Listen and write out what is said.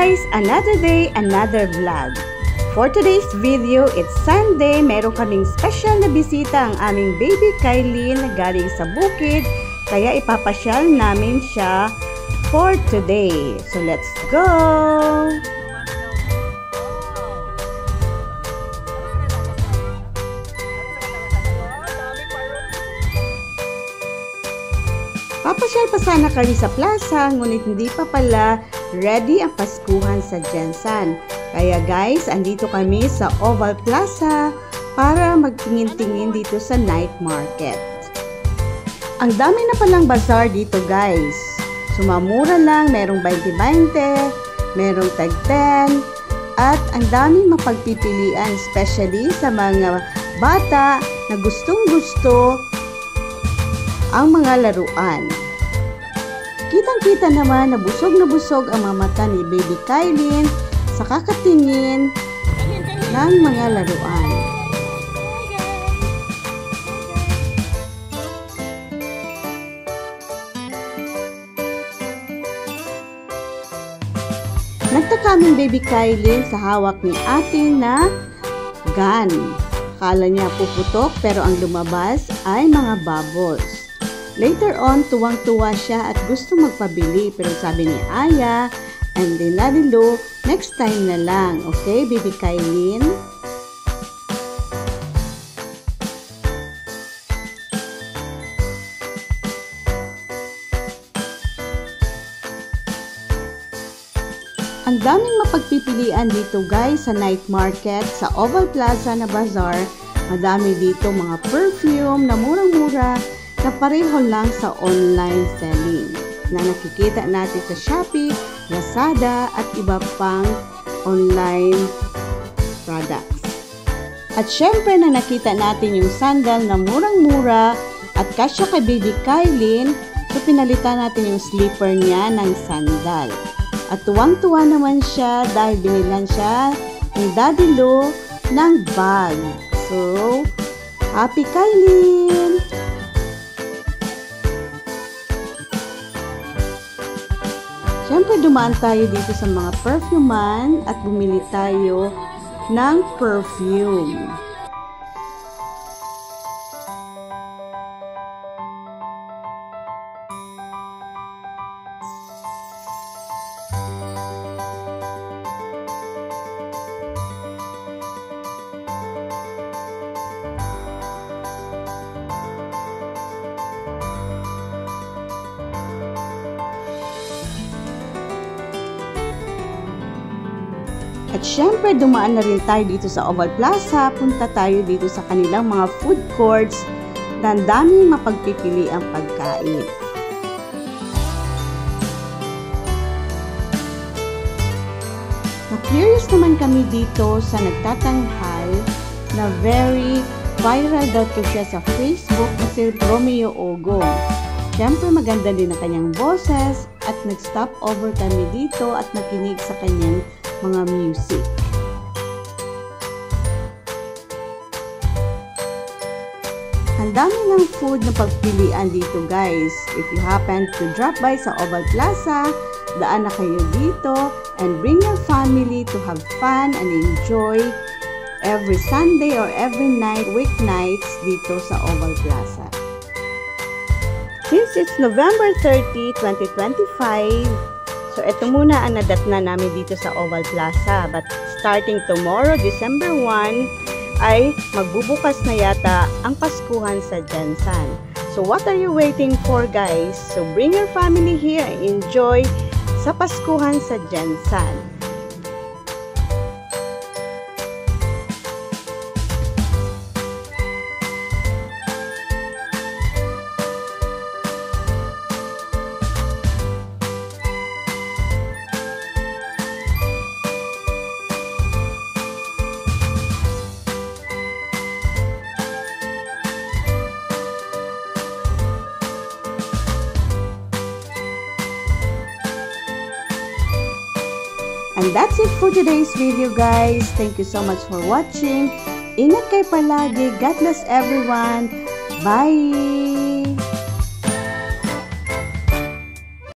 guys! Another day, another vlog. For today's video, it's Sunday. Meron kaming special na bisita ang aming baby Kylene na galing sa bukid. Kaya ipapasyal namin siya for today. So let's go! Papasyal pa sana kami sa plaza, ngunit hindi pa pala ready ang Paskuhan sa Jensan. Kaya guys, andito kami sa Oval Plaza para magtingin-tingin dito sa night market. Ang dami na palang bazaar dito guys. Sumamura lang, merong 20-20, merong tag-10, at ang daming mapagpipilian, especially sa mga bata na gustong-gusto ang mga laruan. Kitang-kita naman na busog ang mga mata ni baby Kylene sa kakatingin ng mga laruan. Nagtaka kaming baby Kylene sa hawak ni ate na gun. Akala niya puputok pero ang lumabas ay mga bubbles. Later on, tuwang-tuwa siya at gusto magpabili pero sabi ni Aya and din Lalo, next time na lang. Okay, baby Kylene? Ang daming mapagpipilian dito guys sa night market, sa Oval Plaza na bazaar. Madami dito mga perfume na murang-mura na pareho lang sa online selling na nakikita natin sa Shopee, Lazada at iba pang online products. At syempre na nakita natin yung sandal na murang-mura at kasya kay baby Kylene, so pinalitan natin yung slipper niya ng sandal. At tuwang-tuwa naman siya dahil binilan siya ni Daddy Lou ng bag. So, happy Kylene! Siyempre dumaan tayo dito sa mga perfuman at bumili tayo ng perfume. At syempre, dumaan na rin tayo dito sa Oval Plaza. Punta tayo dito sa kanilang mga food courts na daming mapagpipili ang pagkain. Na-curious naman kami dito sa nagtatanghal na very viral daw siya sa Facebook na si Romeo Ogong. Syempre, maganda din ang kanyang boses at nag-stop over kami dito at nakinig sa kanyang mga music. Ang dami ng food na pagpilian dito guys. If you happen to drop by sa Oval Plaza, daan na kayo dito and bring your family to have fun and enjoy every Sunday or every night, weeknights dito sa Oval Plaza. Since it's November 30, 2025, so, ito muna ang nadatna namin dito sa Oval Plaza. But starting tomorrow, December 1, ay magbubukas na yata ang Paskuhan sa Jensan. So, what are you waiting for, guys? So, bring your family here and enjoy sa Paskuhan sa Jensan. And that's it for today's video guys. Thank you so much for watching. Ingat kayo palagi. God bless everyone. Bye!